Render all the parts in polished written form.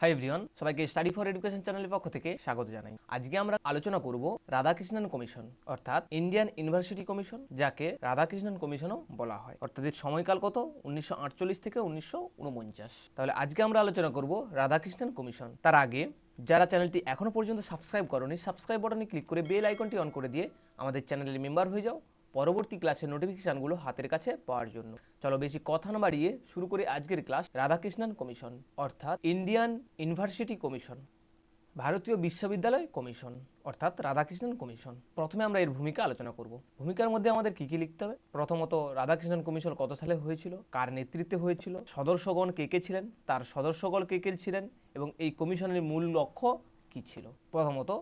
Hi everyone, সবাইকে study for education চ্যানেলের পক্ষ থেকে স্বাগত জানাই। আজকে আমরা আলোচনা করব রাধাকৃষ্ণন কমিশন অর্থাৎ ইন্ডিয়ান ইউনিভার্সিটি কমিশন, যাকে রাধাকৃষ্ণন কমিশনও বলা হয়। অর্থাৎ এর সময়কাল কত? 1948 থেকে 1949। তাহলে আজকে আমরা আলোচনা করব রাধাকৃষ্ণন কমিশন। তার আগে যারা চ্যানেলটি এখনো পর্যন্ত সাবস্ক্রাইব করোনি, সাবস্ক্রাইব বাটনে ক্লিক করে বেল আইকনটি অন করে দিয়ে আমাদের চ্যানেলের মেম্বার হয়ে যাও পরবর্তী ক্লাসের নোটিফিকেশনগুলো হাতের কাছে পাওয়ার জন্য। চলো বেশি কথা না বাড়িয়ে শুরু করে আজকের ক্লাস। রাধাকৃষ্ণন কমিশন অর্থাৎ ইন্ডিয়ান ইউনিভার্সিটি কমিশন, ভারতীয় বিশ্ববিদ্যালয় কমিশন অর্থাৎ রাধাকৃষ্ণন কমিশন। প্রথমে আমরা এর ভূমিকা আলোচনা করব। ভূমিকার মধ্যে আমাদের কি কি লিখতে হবে? প্রথমত, রাধাকৃষ্ণন কমিশন কত সালে হয়েছিল, কার নেতৃত্বে হয়েছিল, সদস্যগণ কে কে ছিলেন, তার সদস্যগণ কে কে ছিলেন এবং এই কমিশনের মূল লক্ষ্য কি ছিল। প্রথমত,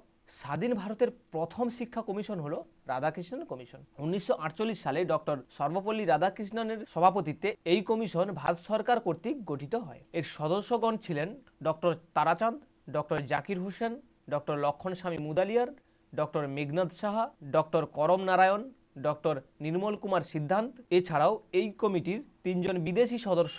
স্বাধীন ভারতের প্রথম শিক্ষা কমিশন হলো রাধাকৃষ্ণন কমিশন। 1948 সালে ডক্টর সর্বপল্লী রাধাকৃষ্ণনের সভাপতিত্বে এই কমিশন ভারত সরকার কর্তৃক গঠিত হয়। এর সদস্যগণ ছিলেন doctor Tarachand, doctor Zakir Hossain, doctor লক্ষণ স্বামী মুদালিয়ার, ডক্টর মেঘনাদ সাহা, ডক্টর করম নারায়ণ, ডক্টর নির্মল কুমার সিদ্ধান্ত। এছাড়াও এই কমিটির 3জন বিদেশি সদস্য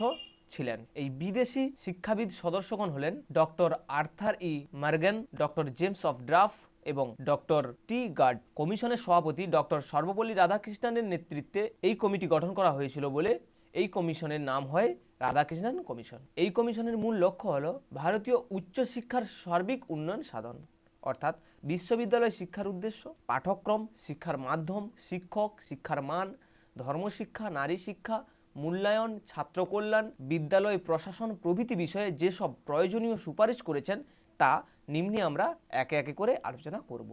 ছিলেন। এই বিদেশি শিক্ষাবিদ সদস্যগণ হলেন doctor Arthur E Morgan, doctor James F Duff এবং ডক্টর টি গার্ড। কমিশনের সভাপতি ডক্টর সর্বপল্লী রাধাকৃষ্ণনের নেতৃত্বে এই কমিটি গঠন করা হয়েছিল বলে এই কমিশনের নাম হয় রাধাকৃষ্ণন কমিশন। এই কমিশনের মূল লক্ষ্য হলো ভারতীয় উচ্চশিক্ষার সার্বিক উন্নয়ন সাধন, অর্থাৎ বিশ্ববিদ্যালয় শিক্ষার উদ্দেশ্য, পাঠ্যক্রম, শিক্ষার মাধ্যম, শিক্ষক, শিক্ষার মান, ধর্মশিক্ষা, নারী শিক্ষা, মূল্যায়ন, ছাত্র কল্যাণ, বিদ্যালয় প্রশাসন প্রভৃতি বিষয়ে যেসব প্রয়োজনীয় সুপারিশ করেছেন তা নিম্নে আমরা একে একে করে আলোচনা করব।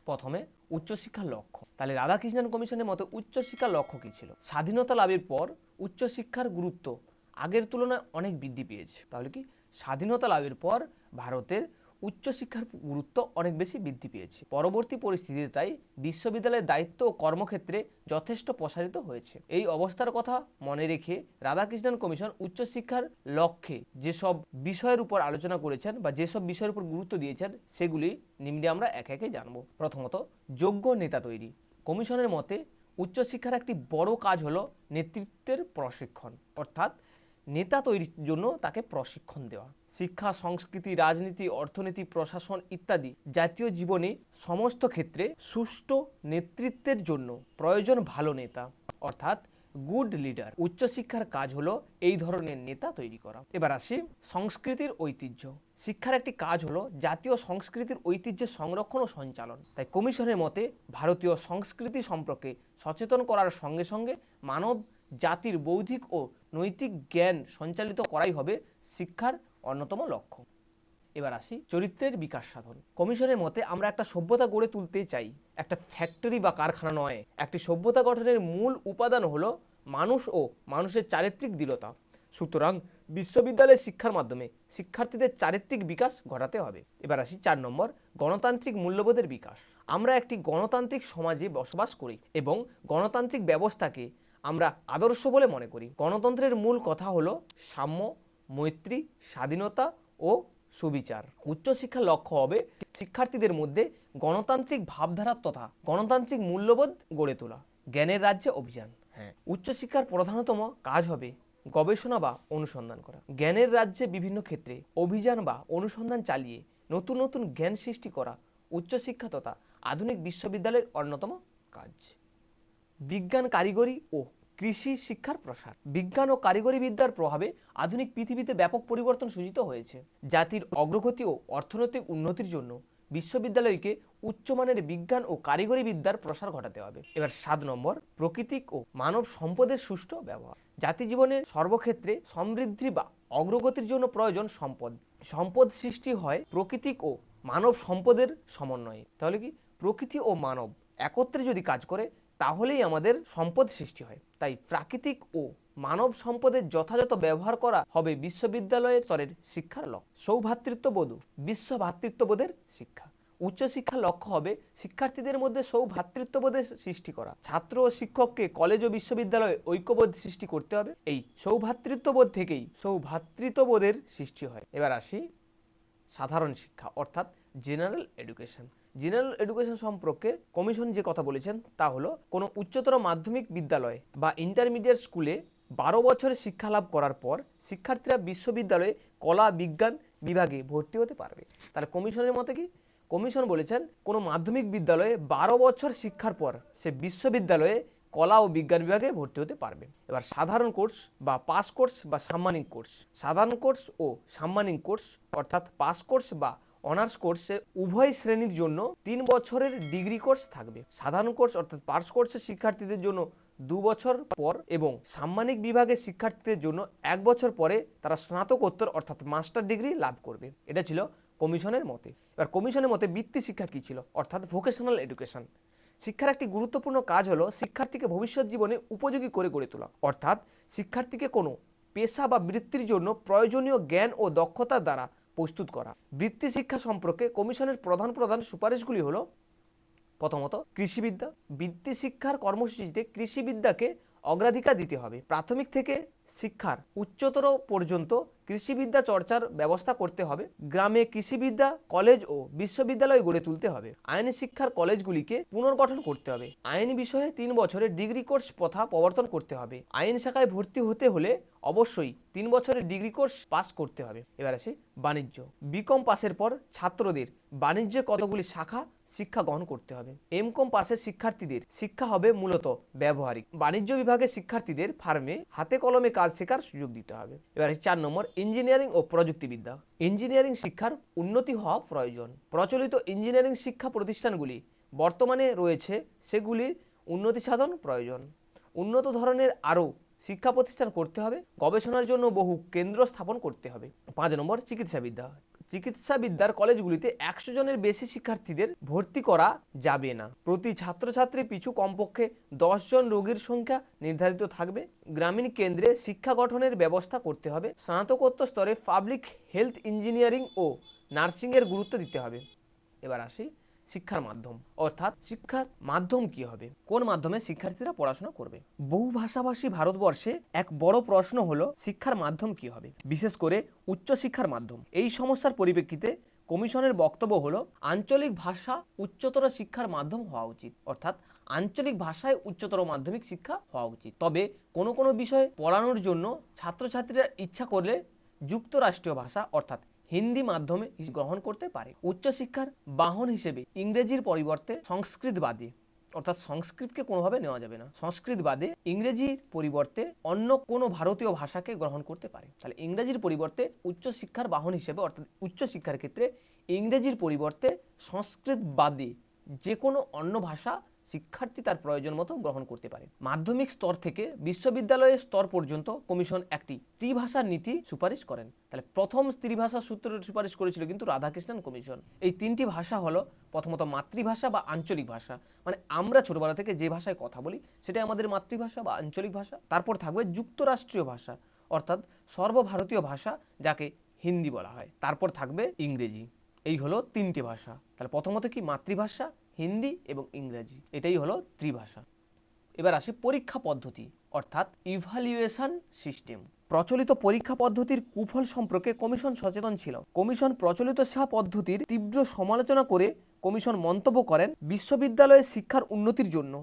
প্রথমে উচ্চশিক্ষার লক্ষ্য। তাহলে রাধাকৃষ্ণন কমিশনের মতে উচ্চশিক্ষার লক্ষ্য কী ছিল? স্বাধীনতা লাভের পর উচ্চশিক্ষার গুরুত্ব আগের তুলনায় অনেক বৃদ্ধি পেয়েছে। তাহলে কি স্বাধীনতা লাভের পর ভারতের উচ্চশিক্ষার গুরুত্ব অনেক বেশি বৃদ্ধি পেয়েছে। পরবর্তী পরিস্থিতিতে তাই বিশ্ববিদ্যালয়ের দায়িত্ব ও কর্মক্ষেত্রে যথেষ্ট প্রসারিত হয়েছে। এই অবস্থার কথা মনে রেখে রাধাকৃষ্ণন কমিশন উচ্চশিক্ষার লক্ষ্যে যেসব বিষয়ের উপর আলোচনা করেছেন বা যেসব বিষয়ের উপর গুরুত্ব দিয়েছেন সেগুলি নিম্নে আমরা একে একে জানব। প্রথমত, যোগ্য নেতা তৈরি। কমিশনের মতে উচ্চশিক্ষার একটি বড় কাজ হলো নেতৃত্বের প্রশিক্ষণ, অর্থাৎ নেতা তৈরির জন্য তাকে প্রশিক্ষণ দেওয়া। শিক্ষা, সংস্কৃতি, রাজনীতি, অর্থনীতি, প্রশাসন ইত্যাদি জাতীয় জীবনে সমস্ত ক্ষেত্রে সুষ্ঠু নেতৃত্বের জন্য প্রয়োজন ভালো নেতা, অর্থাৎ গুড লিডার। উচ্চশিক্ষার কাজ হলো এই ধরনের নেতা তৈরি করা। এবার আসি সংস্কৃতির ঐতিহ্য। শিক্ষার একটি কাজ হলো জাতীয় সংস্কৃতির ঐতিহ্যের সংরক্ষণ ও সঞ্চালন। তাই কমিশনের মতে ভারতীয় সংস্কৃতি সম্পর্কে সচেতন করার সঙ্গে সঙ্গে মানব জাতির বৌদ্ধিক ও নৈতিক জ্ঞান সঞ্চালিত করাই হবে শিক্ষার অন্যতম লক্ষ্য। এবার আসি চরিত্রের বিকাশ সাধন। কমিশনের মতে আমরা একটা সভ্যতা গড়ে তুলতে চাই, একটা ফ্যাক্টরি বা কারখানা নয়। একটি সভ্যতা গঠনের মূল উপাদান হলো মানুষ ও মানুষের চারিত্রিক দৃঢ়তা। সুতরাং বিশ্ববিদ্যালয়ের শিক্ষার মাধ্যমে শিক্ষার্থীদের চারিত্রিক বিকাশ ঘটাতে হবে। এবার আসি 4 নম্বর, গণতান্ত্রিক মূল্যবোধের বিকাশ। আমরা একটি গণতান্ত্রিক সমাজে বসবাস করি এবং গণতান্ত্রিক ব্যবস্থাকে আমরা আদর্শ বলে মনে করি। গণতন্ত্রের মূল কথা হলো সাম্য, মৈত্রী, স্বাধীনতা ও সুবিচার। উচ্চশিক্ষার লক্ষ্য হবে শিক্ষার্থীদের মধ্যে গণতান্ত্রিক ভাবধারা তথা গণতান্ত্রিক মূল্যবোধ গড়ে তোলা। জ্ঞানের রাজ্যে অভিযান। উচ্চশিক্ষার প্রধানতম কাজ হবে গবেষণা বা অনুসন্ধান করা। জ্ঞানের রাজ্যে বিভিন্ন ক্ষেত্রে অভিযান বা অনুসন্ধান চালিয়ে নতুন নতুন জ্ঞান সৃষ্টি করা উচ্চশিক্ষা তথা আধুনিক বিশ্ববিদ্যালয়ের অন্যতম কাজ। বিজ্ঞান, কারিগরি ও কৃষি শিক্ষার প্রসার। বিজ্ঞান ও কারিগরি বিদ্যার প্রভাবে আধুনিক পৃথিবীতে ব্যাপক পরিবর্তন সূচিত হয়েছে। জাতির অগ্রগতি ও অর্থনৈতিক উন্নতির জন্য বিশ্ববিদ্যালয়কে উচ্চমানের বিজ্ঞান ও কারিগরি বিদ্যার প্রসার ঘটাতে হবে। এবার 7 নম্বর, প্রাকৃতিক ও মানব সম্পদের সুষ্ঠু ব্যবহার। জাতি জীবনের সর্বক্ষেত্রে সমৃদ্ধি বা অগ্রগতির জন্য প্রয়োজন সম্পদ। সম্পদ সৃষ্টি হয় প্রাকৃতিক ও মানব সম্পদের সমন্বয়ে। তাহলে কি প্রকৃতি ও মানব একত্রে যদি কাজ করে তাহলেই আমাদের সম্পদ সৃষ্টি হয়। তাই প্রাকৃতিক ও মানব সম্পদের যথাযথ ব্যবহার করা হবে বিশ্ববিদ্যালয়ের স্তরের শিক্ষার লক্ষ্য। সৌভ্রাতৃত্ববোধ, বিশ্ব ভ্রাতৃত্ববোধের শিক্ষা। উচ্চশিক্ষার লক্ষ্য হবে শিক্ষার্থীদের মধ্যে সৌভ্রাতৃত্ববোধের সৃষ্টি করা। ছাত্র ও শিক্ষককে কলেজ ও বিশ্ববিদ্যালয়ে ঐক্যবোধ সৃষ্টি করতে হবে। এই সৌভ্রাতৃত্ববোধ থেকেই সৌভ্রাতৃত্ববোধের সৃষ্টি হয়। এবার আসি সাধারণ শিক্ষা অর্থাৎ জেনারেল এডুকেশন। জেনারেল এডুকেশন সম্পর্কে কমিশন যে কথা বলেছেন তা হলো কোনো উচ্চতর মাধ্যমিক বিদ্যালয় বা ইন্টারমিডিয়েট স্কুলে 12 বছরের শিক্ষা লাভ করার পর শিক্ষার্থীরা বিশ্ববিদ্যালয়ে কলা, বিজ্ঞান, বিভাগে ভর্তি হতে পারবে। তাহলে কমিশনের মতে কি, কমিশন বলেছেন কোনো মাধ্যমিক বিদ্যালয়ে 12 বছর শিক্ষার পর সে বিশ্ববিদ্যালয়ে কলা ও বিজ্ঞান বিভাগে ভর্তি হতে পারবে। এবার সাধারণ কোর্স বা পাস কোর্স বা সাম্মানিক কোর্স, সাধারণ কোর্স ও সাম্মানিক কোর্স অর্থাৎ পাস কোর্স বা অনার্স কোর্সে উভয় শ্রেণীর জন্য 3 বছরের ডিগ্রি কোর্স থাকবে। সাধারণ কোর্স অর্থাৎ পাস কোর্সের শিক্ষার্থীদের জন্য 2 বছর পর এবং সাম্মানিক বিভাগের শিক্ষার্থীদের জন্য 1 বছর পরে তারা স্নাতকোত্তর অর্থাৎ মাস্টার ডিগ্রি লাভ করবে। এটা ছিল কমিশনের মতে। এবার কমিশনের মতে বৃত্তি শিক্ষা কী ছিল, অর্থাৎ ভোকেশনাল এডুকেশন। শিক্ষার একটি গুরুত্বপূর্ণ কাজ হলো শিক্ষার্থীকে ভবিষ্যৎ জীবনে উপযোগী করে গড়ে তোলা, অর্থাৎ শিক্ষার্থীকে কোনো পেশা বা বৃত্তির জন্য প্রয়োজনীয় জ্ঞান ও দক্ষতার দ্বারা প্রস্তুত করা। বৃত্তি শিক্ষা সম্পর্কে কমিশনের প্রধান সুপারিশগুলি হলো, প্রথমত কৃষিবিদ্যা। বৃত্তি শিক্ষার কর্মসূচিতে কৃষিবিদ্যাকে অগ্রাধিকার দিতে হবে। প্রাথমিক থেকে শিক্ষার উচ্চতর পর্যন্ত কৃষিবিদ্যা চর্চার ব্যবস্থা করতে হবে। গ্রামে কৃষিবিদ্যা কলেজ ও বিশ্ববিদ্যালয় গড়ে তুলতে হবে। আইনি শিক্ষার কলেজগুলিকে পুনর্গঠন করতে হবে। আইন বিষয়ে 3 বছরের ডিগ্রি কোর্স প্রথা প্রবর্তন করতে হবে। আইন শাখায় ভর্তি হতে হলে অবশ্যই 3 বছরের ডিগ্রি কোর্স পাস করতে হবে। এবার আসি বাণিজ্য। বিকম পাসের পর ছাত্রদের বাণিজ্যে কতগুলি শাখা শিক্ষা গ্রহণ করতে হবে। এমকম পাশের শিক্ষার্থীদের শিক্ষা হবে মূলত ব্যবহারিক। বাণিজ্য বিভাগের শিক্ষার্থীদের ফার্মে হাতে কলমে কাজ শেখার সুযোগ দিতে হবে। এবার 4 নম্বর ইঞ্জিনিয়ারিং ও প্রযুক্তিবিদ্যা। ইঞ্জিনিয়ারিং শিক্ষার উন্নতি হওয়া প্রয়োজন। প্রচলিত ইঞ্জিনিয়ারিং শিক্ষা প্রতিষ্ঠানগুলি বর্তমানে রয়েছে সেগুলির উন্নতি সাধন প্রয়োজন। উন্নত ধরনের আরও শিক্ষা প্রতিষ্ঠান করতে হবে। গবেষণার জন্য বহু কেন্দ্র স্থাপন করতে হবে। 5 নম্বর চিকিৎসাবিদ্যা। চিকিৎসাবিদ্যার কলেজগুলিতে 100 জনের বেশি শিক্ষার্থীদের ভর্তি করা যাবে না। প্রতি ছাত্রছাত্রী পিছু কমপক্ষে 10 জন রোগীর সংখ্যা নির্ধারিত থাকবে। গ্রামীণ কেন্দ্রে শিক্ষা গঠনের ব্যবস্থা করতে হবে। স্নাতকোত্তর স্তরে পাবলিক হেলথ ইঞ্জিনিয়ারিং ও নার্সিংয়ের গুরুত্ব দিতে হবে। এবার আসি শিক্ষার মাধ্যম, অর্থাৎ শিক্ষার মাধ্যম কি হবে, কোন মাধ্যমে শিক্ষার্থীরা পড়াশোনা করবে। বহু ভাষাভাষী ভারতবর্ষে এক বড় প্রশ্ন হলো শিক্ষার মাধ্যম কি হবে, বিশেষ করে উচ্চশিক্ষার মাধ্যম। এই সমস্যার পরিপ্রেক্ষিতে কমিশনের বক্তব্য হলো আঞ্চলিক ভাষা উচ্চতর শিক্ষার মাধ্যম হওয়া উচিত, অর্থাৎ আঞ্চলিক ভাষায় উচ্চতর মাধ্যমিক শিক্ষা হওয়া উচিত। তবে কোনো কোনো বিষয় পড়ানোর জন্য ছাত্রছাত্রীরা ইচ্ছা করলে যুক্তরাষ্ট্রীয় ভাষা অর্থাৎ হিন্দি মাধ্যমে গ্রহণ করতে পারে। উচ্চশিক্ষার বাহন হিসেবে ইংরেজির পরিবর্তে সংস্কৃত বাদে, অর্থাৎ সংস্কৃতকে কোনোভাবে নেওয়া যাবে না, সংস্কৃত বাদে ইংরেজির পরিবর্তে অন্য কোনো ভারতীয় ভাষাকে গ্রহণ করতে পারে। তাহলে ইংরেজির পরিবর্তে উচ্চশিক্ষার বাহন হিসেবে অর্থাৎ উচ্চশিক্ষার ক্ষেত্রে ইংরেজির পরিবর্তে সংস্কৃত বাদে যে কোনো অন্য ভাষা শিক্ষার্থী তার প্রয়োজন মতো গ্রহণ করতে পারে। মাধ্যমিক স্তর থেকে বিশ্ববিদ্যালয়ের স্তর পর্যন্ত কমিশন একটি ত্রিভাষার নীতি সুপারিশ করেন। তাহলে প্রথম ত্রিভাষার সূত্র সুপারিশ করেছিল কিন্তু রাধাকৃষ্ণন কমিশন। এই 3টি ভাষা হলো প্রথমত মাতৃভাষা বা আঞ্চলিক ভাষা, মানে আমরা ছোটবেলা থেকে যে ভাষায় কথা বলি সেটাই আমাদের মাতৃভাষা বা আঞ্চলিক ভাষা। তারপর থাকবে যুক্তরাষ্ট্রীয় ভাষা অর্থাৎ সর্বভারতীয় ভাষা যাকে হিন্দি বলা হয়। তারপর থাকবে ইংরেজি। এই হলো 3টি ভাষা। তাহলে প্রথমত কি মাতৃভাষা, হিন্দি এবং ইংরেজি, এটাই হলো ত্রিভাষা। এবার আসি পরীক্ষা পদ্ধতি অর্থাৎ ইভালুয়েশন সিস্টেম। প্রচলিত পরীক্ষা পদ্ধতির কুফল সম্পর্কে কমিশন সচেতন ছিল। কমিশন প্রচলিত শিক্ষা পদ্ধতির তীব্র সমালোচনা করে কমিশন মন্তব্য করেন, বিশ্ববিদ্যালয়ের শিক্ষার উন্নতির জন্য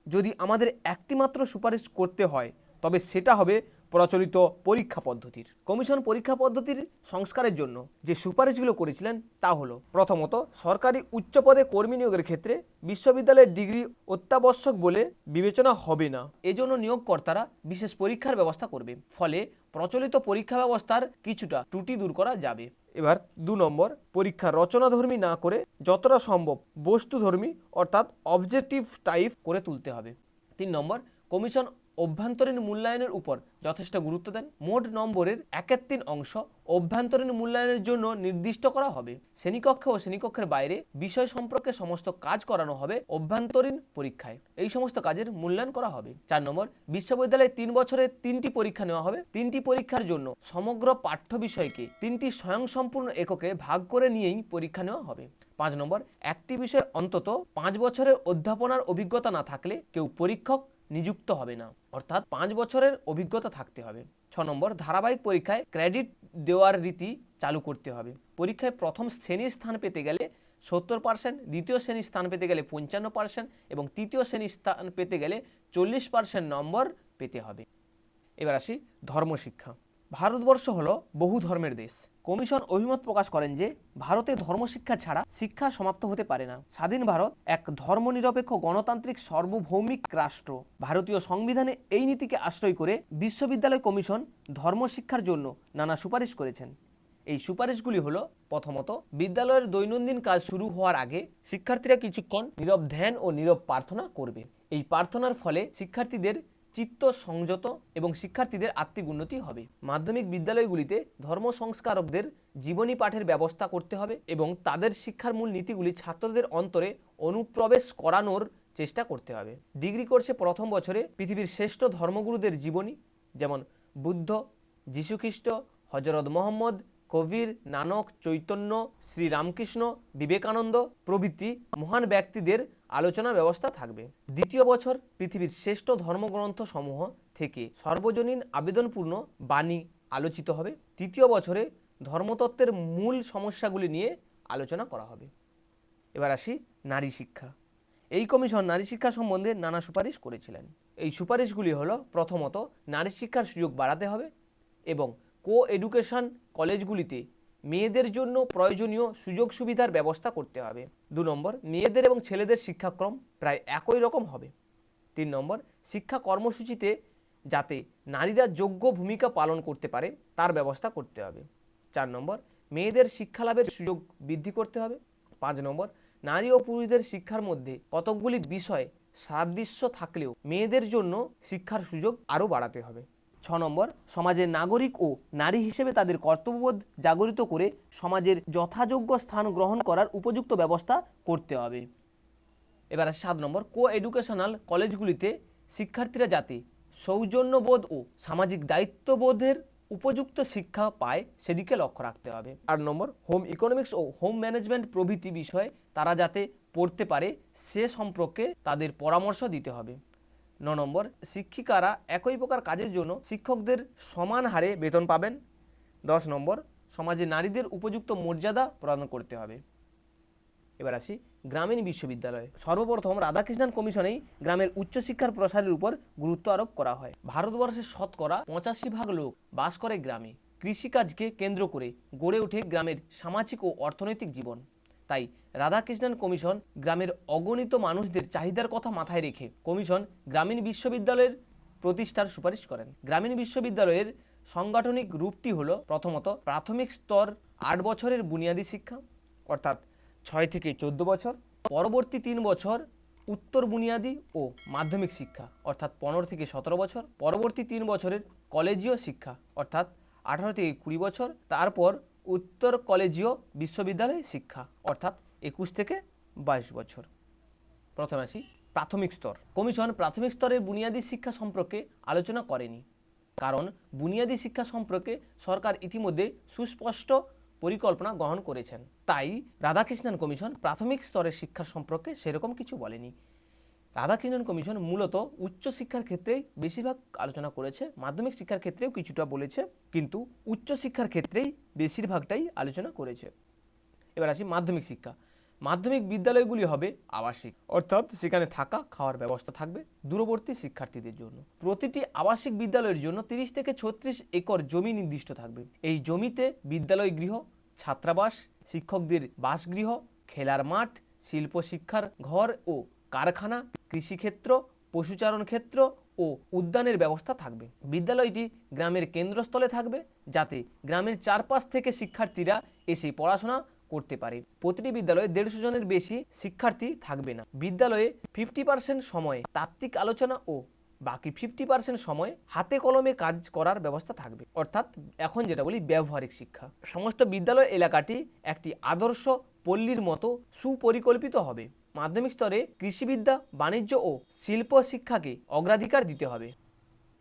যদি আমাদের একটি মাত্র সুপারিশ করতে হয় তবে সেটা হবে প্রচলিত পরীক্ষা পদ্ধতির। কমিশন পরীক্ষা পদ্ধতির সংস্কারের জন্য যে সুপারিশগুলো করেছিলেন তা হলো, প্রথমত সরকারি উচ্চ পদে কর্মী নিয়োগের ক্ষেত্রে বিশ্ববিদ্যালয়ের ডিগ্রি অত্যাবশ্যক বলে বিবেচনা হবে না। এজন্য নিয়োগকর্তারা বিশেষ পরীক্ষার ব্যবস্থা করবে, ফলে প্রচলিত পরীক্ষা ব্যবস্থার কিছুটা ত্রুটি দূর করা যাবে। এবার 2 নম্বর, পরীক্ষা রচনাধর্মী না করে যতটা সম্ভব বস্তুধর্মী অর্থাৎ অবজেক্টিভ টাইপ করে তুলতে হবে। 3 নম্বর, কমিশন অভ্যন্তরীণ মূল্যায়নের উপর যথেষ্ট গুরুত্ব দেন। মোট নম্বরের 1/3 অংশ অভ্যন্তরীণ মূল্যায়নের জন্য নির্দিষ্ট করা হবে। শ্রেণীকক্ষে ও শ্রেণীকক্ষের বাইরে বিষয় সম্পর্কে সমস্ত কাজ করানো হবে অভ্যন্তরীণ পরীক্ষায়, এই সমস্ত কাজের মূল্যায়ন করা হবে। 4 নম্বর, বিশ্ববিদ্যালয়ে 3 বছরে 3টি পরীক্ষা নেওয়া হবে। 3টি পরীক্ষার জন্য সমগ্র পাঠ্য বিষয়কে 3টি স্বয়ংসম্পূর্ণ এককে ভাগ করে নিয়েই পরীক্ষা নেওয়া হবে। 5 নম্বর, একটি বিষয় অন্তত 5 বছরের অধ্যাপনার অভিজ্ঞতা না থাকলে কেউ পরীক্ষক নিযুক্ত হবে না, অর্থাৎ 5 বছরের অভিজ্ঞতা থাকতে হবে। 6 নম্বর, ধারাবাহিক পরীক্ষায় ক্রেডিট দেওয়ার রীতি চালু করতে হবে। পরীক্ষায় প্রথম শ্রেণীর স্থান পেতে গেলে 70%, দ্বিতীয় শ্রেণীর স্থান পেতে গেলে 55% এবং তৃতীয় শ্রেণীর স্থান পেতে গেলে 40% নম্বর পেতে হবে। এবার আসি ধর্মশিক্ষা। ভারতবর্ষ হলো বহু ধর্মের দেশ। কমিশন অভিমত প্রকাশ করেন যে ভারতে ধর্মশিক্ষা ছাড়া শিক্ষা সমাপ্ত হতে পারে না। স্বাধীন ভারত এক ধর্মনিরপেক্ষ গণতান্ত্রিক সার্বভৌমিক রাষ্ট্র। ভারতীয় সংবিধানে এই নীতিকে আশ্রয় করে বিশ্ববিদ্যালয় কমিশন ধর্মশিক্ষার জন্য নানা সুপারিশ করেছেন। এই সুপারিশগুলি হলো, প্রথমত, বিদ্যালয়ের দৈনন্দিন কাজ শুরু হওয়ার আগে শিক্ষার্থীরা কিছুক্ষণ নীরব ধ্যান ও নীরব প্রার্থনা করবে। এই প্রার্থনার ফলে শিক্ষার্থীদের চিত্ত সংযত এবং শিক্ষার্থীদের আত্মিক উন্নতি হবে। মাধ্যমিক বিদ্যালয়গুলিতে ধর্ম সংস্কারকদের জীবনী পাঠের ব্যবস্থা করতে হবে এবং তাদের শিক্ষার মূল নীতিগুলি ছাত্রদের অন্তরে অনুপ্রবেশ করানোর চেষ্টা করতে হবে। ডিগ্রি কোর্সে প্রথম বছরে পৃথিবীর শ্রেষ্ঠ ধর্মগুরুদের জীবনী, যেমন বুদ্ধ, যীশুখ্রিস্ট, হযরত মুহাম্মদ, কবির, নানক, চৈতন্য, শ্রীরামকৃষ্ণ, বিবেকানন্দ প্রভৃতি মহান ব্যক্তিদের আলোচনা ব্যবস্থা থাকবে। দ্বিতীয় বছর পৃথিবীর শ্রেষ্ঠ ধর্মগ্রন্থ সমূহ থেকে সর্বজনীন আবেদনপূর্ণ বাণী আলোচিত হবে। তৃতীয় বছরে ধর্মতত্ত্বের মূল সমস্যাগুলি নিয়ে আলোচনা করা হবে। এবার আসি নারী শিক্ষা। এই কমিশন নারী শিক্ষা সম্বন্ধে নানা সুপারিশ করেছিলেন। এই সুপারিশগুলি হলো, প্রথমত, নারী শিক্ষার সুযোগ বাড়াতে হবে এবং কো এডুকেশন কলেজগুলিতে মেয়েদের জন্য প্রয়োজনীয় সুযোগ সুবিধার ব্যবস্থা করতে হবে। 2 নম্বর, মেয়েদের এবং ছেলেদের শিক্ষাক্রম প্রায় একই রকম হবে। 3 নম্বর, শিক্ষা কর্মসূচিতে যাতে নারীরা যোগ্য ভূমিকা পালন করতে পারে তার ব্যবস্থা করতে হবে। 4 নম্বর, মেয়েদের শিক্ষা লাভের সুযোগ বৃদ্ধি করতে হবে। 5 নম্বর, নারী ও পুরুষদের শিক্ষার মধ্যে কতকগুলি বিষয় সাদৃশ্য থাকলেও মেয়েদের জন্য শিক্ষার সুযোগ আরও বাড়াতে হবে। 6 নম্বর, সমাজের নাগরিক ও নারী হিসেবে তাদের কর্তব্যবোধ জাগরিত করে সমাজের যথাযোগ্য স্থান গ্রহণ করার উপযুক্ত ব্যবস্থা করতে হবে। এবার 7 নম্বর, কো এডুকেশনাল কলেজগুলিতে শিক্ষার্থীরা যাতে সৌজন্যবোধ ও সামাজিক দায়িত্ববোধের উপযুক্ত শিক্ষা পায় সেদিকে লক্ষ্য রাখতে হবে। 8 নম্বর, হোম ইকোনমিক্স ও হোম ম্যানেজমেন্ট প্রভৃতি বিষয়ে তারা যাতে পড়তে পারে সে সম্পর্কে তাদের পরামর্শ দিতে হবে। 9 নম্বর, শিক্ষিকারা একই প্রকার কাজের জন্য শিক্ষকদের সমান হারে বেতন পাবেন। 10 নম্বর, সমাজে নারীদের উপযুক্ত মর্যাদা প্রদান করতে হবে। এবার আসি গ্রামীণ বিশ্ববিদ্যালয়। সর্বপ্রথম রাধাকৃষ্ণন কমিশনেই গ্রামের উচ্চশিক্ষার প্রসারের উপর গুরুত্ব আরোপ করা হয়। ভারতবর্ষের শতকরা 85% লোক বাস করে গ্রামে। কৃষিকাজকে কেন্দ্র করে গড়ে ওঠে গ্রামের সামাজিক ও অর্থনৈতিক জীবন। তাই রাধাকৃষ্ণন কমিশন গ্রামের অগণিত মানুষদের চাহিদার কথা মাথায় রেখে কমিশন গ্রামীণ বিশ্ববিদ্যালয়ের প্রতিষ্ঠার সুপারিশ করেন। গ্রামীণ বিশ্ববিদ্যালয়ের সাংগঠনিক রূপটি হলো, প্রথমত, প্রাথমিক স্তর 8 বছরের বুনিয়াদী শিক্ষা অর্থাৎ 6 থেকে 14 বছর, পরবর্তী 3 বছর উত্তর বুনিয়াদী ও মাধ্যমিক শিক্ষা অর্থাৎ 15 থেকে 17 বছর, পরবর্তী 3 বছরের কলেজীয় শিক্ষা অর্থাৎ 18 থেকে 20 বছর, তারপর উত্তর কলেজীয় বিশ্ববিদ্যালয় শিক্ষা অর্থাৎ 21 থেকে 22 বছর। প্রথমে আসি প্রাথমিক স্তর। কমিশন প্রাথমিক স্তরের বুনিয়াদী শিক্ষা সম্পর্কে আলোচনা করেনি, কারণ বুনিয়াদী শিক্ষা সম্পর্কে সরকার ইতিমধ্যে সুস্পষ্ট পরিকল্পনা গ্রহণ করেছেন। তাই রাধাকৃষ্ণন কমিশন প্রাথমিক স্তরের শিক্ষার সম্পর্কে সেরকম কিছু বলেনি। রাধাকৃষ্ণন কমিশন মূলত উচ্চশিক্ষার ক্ষেত্রেই বেশিরভাগ আলোচনা করেছে, মাধ্যমিক শিক্ষার ক্ষেত্রেও কিছুটা বলেছে, কিন্তু উচ্চশিক্ষার ক্ষেত্রেই বেশিরভাগটাই আলোচনা করেছে। এবার আসি মাধ্যমিক শিক্ষা। মাধ্যমিক বিদ্যালয়গুলি হবে আবাসিক, অর্থাৎ সেখানে থাকা খাওয়ার ব্যবস্থা থাকবে দূরবর্তী শিক্ষার্থীদের জন্য। প্রতিটি আবাসিক বিদ্যালয়ের জন্য 30 থেকে 36 একর জমি নির্দিষ্ট থাকবে। এই জমিতে বিদ্যালয় গৃহ, ছাত্রাবাস, শিক্ষকদের বাসগৃহ, খেলার মাঠ, শিল্প শিক্ষার ঘর ও কারখানা, কৃষিক্ষেত্র, পশুচারণ ক্ষেত্র ও উদ্যানের ব্যবস্থা থাকবে। বিদ্যালয়টি গ্রামের কেন্দ্রস্থলে থাকবে যাতে গ্রামের চারপাশ থেকে শিক্ষার্থীরা এসে পড়াশোনা করতে পারে। প্রতিটি বিদ্যালয়ে 150 জনের বেশি শিক্ষার্থী থাকবে না। বিদ্যালয়ে 50% সময় তাত্ত্বিক আলোচনা ও বাকি 50% সময় হাতে কলমে কাজ করার ব্যবস্থা থাকবে, অর্থাৎ এখন যেটা বলি ব্যবহারিক শিক্ষা। সমস্ত বিদ্যালয় এলাকাটি একটি আদর্শ পল্লীর মতো সুপরিকল্পিত হবে। মাধ্যমিক স্তরে কৃষিবিদ্যা, বাণিজ্য ও শিল্প শিক্ষাকে অগ্রাধিকার দিতে হবে।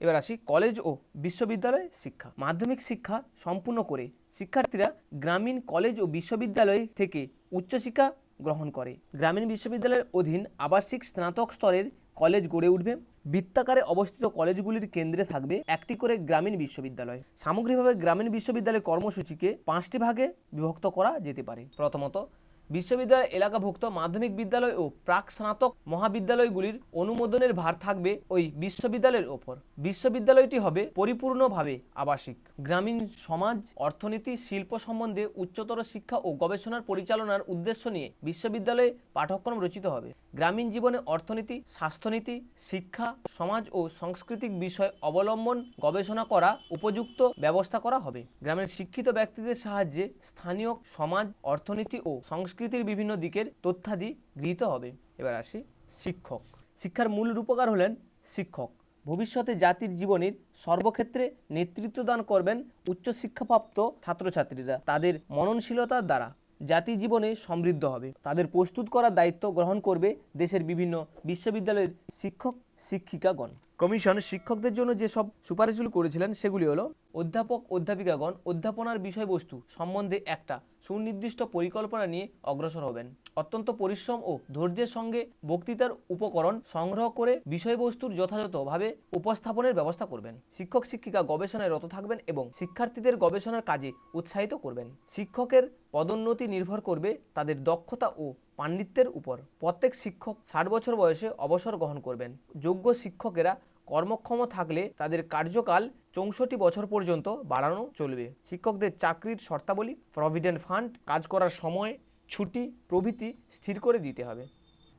এবার আসি কলেজ ও বিশ্ববিদ্যালয় শিক্ষা। মাধ্যমিক শিক্ষা সম্পূর্ণ করে শিক্ষার্থীরা গ্রামীণ কলেজ ও বিশ্ববিদ্যালয় থেকে উচ্চশিক্ষা গ্রহণ করে। গ্রামীণ বিশ্ববিদ্যালয়ের অধীন আবাসিক স্নাতক স্তরের কলেজ গড়ে উঠবে। বৃত্তাকারে অবস্থিত কলেজগুলির কেন্দ্রে থাকবে একটি করে গ্রামীণ বিশ্ববিদ্যালয়। সামগ্রিকভাবে গ্রামীণ বিশ্ববিদ্যালয় কর্মসূচিকে 5টি ভাগে বিভক্ত করা যেতে পারে। প্রথমত, বিশ্ববিদ্যালয় এলাকাভুক্ত মাধ্যমিক বিদ্যালয় ও প্রাক স্নাতক মহাবিদ্যালয়গুলির অনুমোদনের ভার থাকবে ওই বিশ্ববিদ্যালয়ের ওপর। বিশ্ববিদ্যালয়টি হবে পরিপূর্ণভাবে আবাসিক। গ্রামীণ সমাজ, অর্থনীতি, শিল্প সম্বন্ধে উচ্চতর শিক্ষা ও গবেষণার পরিচালনার উদ্দেশ্য নিয়ে বিশ্ববিদ্যালয়ে পাঠ্যক্রম রচিত হবে। গ্রামীণ জীবনে অর্থনীতি, স্বাস্থ্যনীতি, শিক্ষা, সমাজ ও সাংস্কৃতিক বিষয় অবলম্বন গবেষণা করা উপযুক্ত ব্যবস্থা করা হবে। গ্রামের শিক্ষিত ব্যক্তিদের সাহায্যে স্থানীয় সমাজ, অর্থনীতি ও সংস্কৃতির বিভিন্ন দিকের তথ্যাদি গৃহীত হবে। এবার আসি শিক্ষক। শিক্ষার মূল রূপকার হলেন শিক্ষক। ভবিষ্যতে জাতির জীবনের সর্বক্ষেত্রে নেতৃত্ব দান করবেন উচ্চশিক্ষাপ্রাপ্ত ছাত্রছাত্রীরা। তাদের মননশীলতার দ্বারা জাতি জীবনে সমৃদ্ধ হবে। তাদের প্রস্তুত করার দায়িত্ব গ্রহণ করবে দেশের বিভিন্ন বিশ্ববিদ্যালয়ের শিক্ষক শিক্ষিকাগণ। কমিশন শিক্ষকদের জন্য যেসব সুপারিশগুলো করেছিলেন সেগুলি হলো: অধ্যাপক অধ্যাপিকাগণ অধ্যাপনার বিষয়বস্তু সম্বন্ধে একটা সুনির্দিষ্ট পরিকল্পনা নিয়ে অগ্রসর হবেন। অত্যন্ত পরিশ্রম ও ধৈর্যের সঙ্গে বক্তৃতার উপকরণ সংগ্রহ করে বিষয়বস্তুর যথাযথভাবে উপস্থাপনের ব্যবস্থা করবেন। শিক্ষক শিক্ষিকা গবেষণায় রত থাকবেন এবং শিক্ষার্থীদের গবেষণার কাজে উৎসাহিত করবেন। শিক্ষকের পদোন্নতি নির্ভর করবে তাদের দক্ষতা ও পাণ্ডিত্যের উপর। প্রত্যেক শিক্ষক 60 বছর বয়সে অবসর গ্রহণ করবেন। যোগ্য শিক্ষকেরা কর্মক্ষম থাকলে তাদের কার্যকাল 64 বছর পর্যন্ত বাড়ানো চলবে। শিক্ষকদের চাকরির শর্তাবলী, প্রভিডেন্ট ফান্ড, কাজ করার সময়, ছুটি প্রভৃতি স্থির করে দিতে হবে।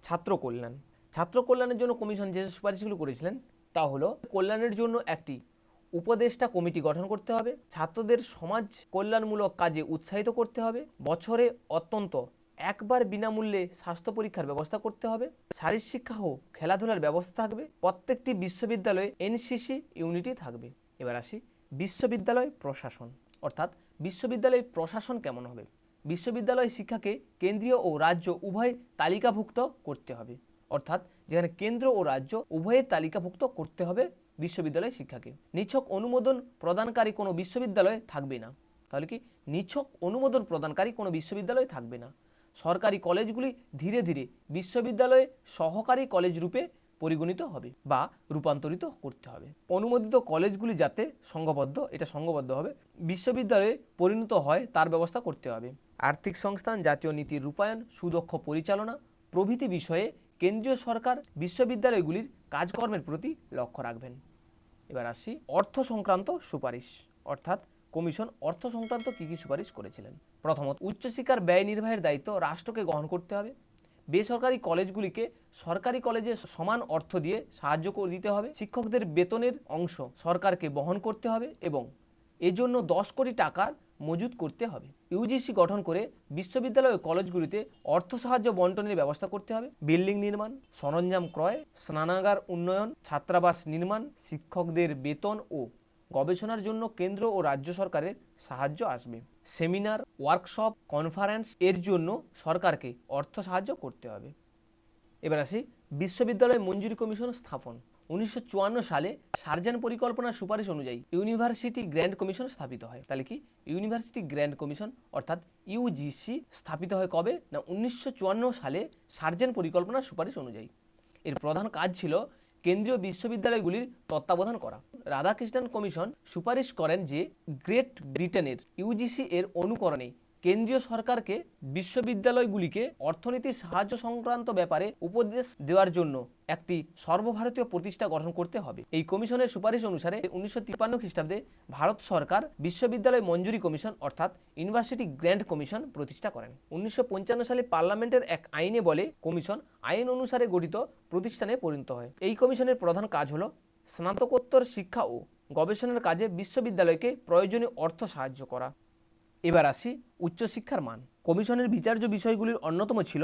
ছাত্র কল্যাণ। ছাত্র কল্যাণের জন্য কমিশন যে সুপারিশগুলো করেছিলেন তা হলো: কল্যাণের জন্য একটি উপদেষ্টা কমিটি গঠন করতে হবে। ছাত্রদের সমাজ কল্যাণমূলক কাজে উৎসাহিত করতে হবে। বছরে অত্যন্ত একবার বিনামূল্যে স্বাস্থ্য পরীক্ষার ব্যবস্থা করতে হবে। শারীরিক শিক্ষা ও খেলাধুলার ব্যবস্থা থাকবে। প্রত্যেকটি বিশ্ববিদ্যালয়ে এনসিসি ইউনিটি থাকবে। এবার আসি বিশ্ববিদ্যালয় প্রশাসন, অর্থাৎ বিশ্ববিদ্যালয় প্রশাসন কেমন হবে। বিশ্ববিদ্যালয় শিক্ষাকে কেন্দ্রীয় ও রাজ্য উভয় তালিকাভুক্ত করতে হবে, অর্থাৎ যেখানে কেন্দ্র ও রাজ্য উভয়ের তালিকাভুক্ত করতে হবে বিশ্ববিদ্যালয় শিক্ষাকে। নিছক অনুমোদন প্রদানকারী কোনো বিশ্ববিদ্যালয় থাকবে না। তাহলে কি নিছক অনুমোদন প্রদানকারী কোনো বিশ্ববিদ্যালয় থাকবে না। সরকারি কলেজগুলি ধীরে ধীরে বিশ্ববিদ্যালয়ে সহকারী কলেজ রূপে পরিগণিত হবে বা রূপান্তরিত করতে হবে। অনুমোদিত কলেজগুলি যাতে সংঘবদ্ধ হবে বিশ্ববিদ্যালয়ে পরিণত হয় তার ব্যবস্থা করতে হবে। আর্থিক সংস্থান, জাতীয় নীতির রূপায়ণ, সুদক্ষ পরিচালনা প্রভৃতি বিষয়ে কেন্দ্রীয় সরকার বিশ্ববিদ্যালয়গুলির কাজকর্মের প্রতি লক্ষ্য রাখবেন। এবার আসি অর্থ সংক্রান্ত সুপারিশ, অর্থাৎ কমিশন অর্থ সংক্রান্ত কী কী সুপারিশ করেছিলেন। প্রথমত, উচ্চশিক্ষার ব্যয় নির্বাহের দায়িত্ব রাষ্ট্রকে গ্রহণ করতে হবে। বেসরকারি কলেজগুলিকে সরকারি কলেজে সমান অর্থ দিয়ে সাহায্য করে দিতে হবে। শিক্ষকদের বেতনের অংশ সরকারকে বহন করতে হবে এবং এজন্য 10 কোটি টাকার মজুত করতে হবে। ইউজিসি গঠন করে বিশ্ববিদ্যালয় ও কলেজগুলিতে অর্থ সাহায্য বন্টনের ব্যবস্থা করতে হবে। বিল্ডিং নির্মাণ, সরঞ্জাম ক্রয়, স্নানাগার উন্নয়ন, ছাত্রাবাস নির্মাণ, শিক্ষকদের বেতন ও গবেষণার জন্য কেন্দ্র ও রাজ্য সরকারের সাহায্য আসবে। সেমিনার, ওয়ার্কশপ, কনফারেন্স এর জন্য সরকারকে অর্থ সাহায্য করতে হবে। এবার আসি বিশ্ববিদ্যালয় মঞ্জুরি কমিশন স্থাপন। 1954 সালে সার্জেন্ট পরিকল্পনার সুপারিশ অনুযায়ী ইউনিভার্সিটি গ্র্যান্ট কমিশন স্থাপিত হয়। তাহলে কি ইউনিভার্সিটি গ্র্যান্ট কমিশন অর্থাৎ ইউজিসি স্থাপিত হয় কবে না 1954 সালে সার্জেন্ট পরিকল্পনার সুপারিশ অনুযায়ী। এর প্রধান কাজ ছিল কেন্দ্রীয় বিশ্ববিদ্যালয়গুলির তত্ত্বাবধান করা। রাধাকৃষ্ণন কমিশন সুপারিশ করেন যে গ্রেট ব্রিটেনের ইউজিসি এর অনুকরণে কেন্দ্রীয় সরকারকে বিশ্ববিদ্যালয়গুলিকে অর্থনীতির সাহায্য সংক্রান্ত ব্যাপারে উপদেশ দেওয়ার জন্য একটি সর্বভারতীয় প্রতিষ্ঠা গঠন করতে হবে। এই কমিশনের সুপারিশ অনুসারে 1953 খ্রিস্টাব্দে ভারত সরকার বিশ্ববিদ্যালয় মঞ্জুরি কমিশন অর্থাৎ ইউনিভার্সিটি গ্র্যান্ট কমিশন প্রতিষ্ঠা করেন। 1955 সালে পার্লামেন্টের এক আইনে বলে কমিশন আইন অনুসারে গঠিত প্রতিষ্ঠানে পরিণত হয়। এই কমিশনের প্রধান কাজ হল স্নাতকোত্তর শিক্ষা ও গবেষণার কাজে বিশ্ববিদ্যালয়কে প্রয়োজনীয় অর্থ সাহায্য করা। এবার আসি উচ্চশিক্ষার মান। কমিশনের বিচার্য বিষয়গুলির অন্যতম ছিল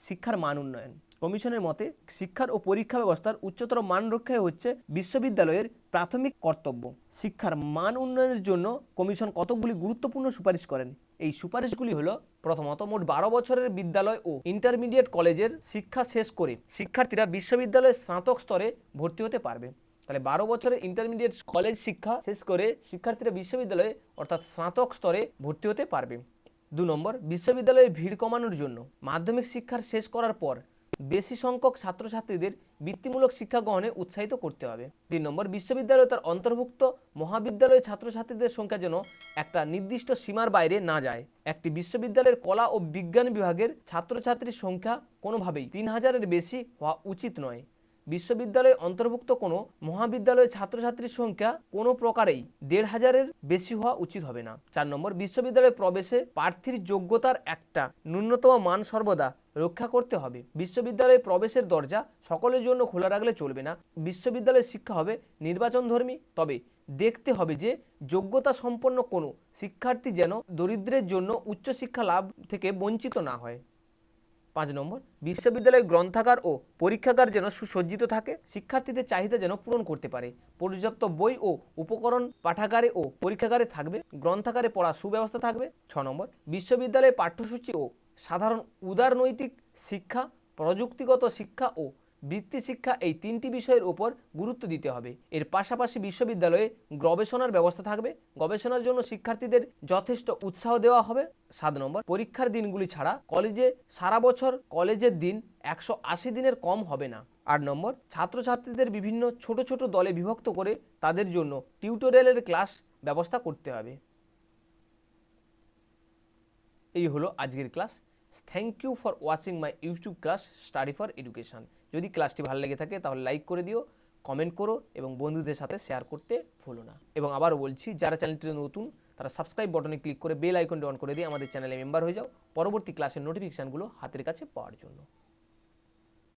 শিক্ষার মান উন্নয়ন। কমিশনের মতে শিক্ষার ও পরীক্ষা ব্যবস্থার উচ্চতর মান রক্ষাই হচ্ছে বিশ্ববিদ্যালয়ের প্রাথমিক কর্তব্য। শিক্ষার মান উন্নয়নের জন্য কমিশন কতকগুলি গুরুত্বপূর্ণ সুপারিশ করেন। এই সুপারিশগুলি হলো: প্রথমত, মোট 12 বছরের বিদ্যালয় ও ইন্টারমিডিয়েট কলেজের শিক্ষা শেষ করে শিক্ষার্থীরা বিশ্ববিদ্যালয়ের স্নাতক স্তরে ভর্তি হতে পারবে। তাহলে 12 বছরের ইন্টারমিডিয়েট কলেজ শিক্ষা শেষ করে শিক্ষার্থীরা বিশ্ববিদ্যালয়ে অর্থাৎ স্নাতক স্তরে ভর্তি হতে পারবে। 2 নম্বর, বিশ্ববিদ্যালয়ে ভিড় কমানোর জন্য মাধ্যমিক শিক্ষার শেষ করার পর বেশি সংখ্যক ছাত্রছাত্রীদের বৃত্তিমূলক শিক্ষা গ্রহণে উৎসাহিত করতে হবে। 3 নম্বর, বিশ্ববিদ্যালয় তার অন্তর্ভুক্ত মহাবিদ্যালয়ে ছাত্রছাত্রীদের সংখ্যা যেন একটা নির্দিষ্ট সীমার বাইরে না যায়। একটি বিশ্ববিদ্যালয়ের কলা ও বিজ্ঞান বিভাগের ছাত্রছাত্রীর সংখ্যা কোনোভাবেই 3000-এর বেশি হওয়া উচিত নয়। বিশ্ববিদ্যালয়ে অন্তর্ভুক্ত কোনো মহাবিদ্যালয়ের ছাত্রছাত্রীর সংখ্যা কোনো প্রকারেই 1500-এর বেশি হওয়া উচিত হবে না। 4 নম্বর, বিশ্ববিদ্যালয়ে প্রবেশে প্রার্থীর যোগ্যতার একটা ন্যূনতম মান সর্বদা রক্ষা করতে হবে। বিশ্ববিদ্যালয়ে প্রবেশের দরজা সকলের জন্য খোলা রাখলে চলবে না। বিশ্ববিদ্যালয়ের শিক্ষা হবে নির্বাচনধর্মী, তবে দেখতে হবে যে যোগ্যতা সম্পন্ন কোনো শিক্ষার্থী যেন দরিদ্রের জন্য উচ্চশিক্ষা লাভ থেকে বঞ্চিত না হয়। 5 নম্বর, বিশ্ববিদ্যালয়ের গ্রন্থাগার ও পরীক্ষাগার যেন সুসজ্জিত থাকে, শিক্ষার্থীদের চাহিদা যেন পূরণ করতে পারে। পর্যাপ্ত বই ও উপকরণ পাঠাগারে ও পরীক্ষাগারে থাকবে। গ্রন্থাগারে পড়ার সুব্যবস্থা থাকবে। 6 নম্বর, বিশ্ববিদ্যালয়ের পাঠ্যসূচি ও সাধারণ উদারনৈতিক শিক্ষা, প্রযুক্তিগত শিক্ষা ও বৃত্তি শিক্ষা এই 3টি বিষয়ের উপর গুরুত্ব দিতে হবে। এর পাশাপাশি বিশ্ববিদ্যালয়ে গবেষণার ব্যবস্থা থাকবে। গবেষণার জন্য শিক্ষার্থীদের যথেষ্ট উৎসাহ দেওয়া হবে। 7 নম্বর, পরীক্ষার দিনগুলি ছাড়া কলেজে সারা বছর কলেজের দিন 180 দিনের কম হবে না। 8 নম্বর, ছাত্রছাত্রীদের বিভিন্ন ছোট ছোট দলে বিভক্ত করে তাদের জন্য টিউটোরিয়ালের ক্লাস ব্যবস্থা করতে হবে। এই হলো আজকের class. Thank you for watching my YouTube class study for education. যদি ক্লাসটি ভালো লেগে থাকে তাহলে লাইক করে দিও, কমেন্ট করো এবং বন্ধুদের সাথে শেয়ার করতে ভুলো না। এবং আবারও বলছি, যারা চ্যানেলটিতে নতুন তারা সাবস্ক্রাইব বাটনে ক্লিক করে বেল আইকনটি অন করে দিয়ে আমাদের চ্যানেলে মেম্বার হয়ে যাও পরবর্তী ক্লাসের নোটিফিকেশানগুলো হাতের কাছে পাওয়ার জন্য।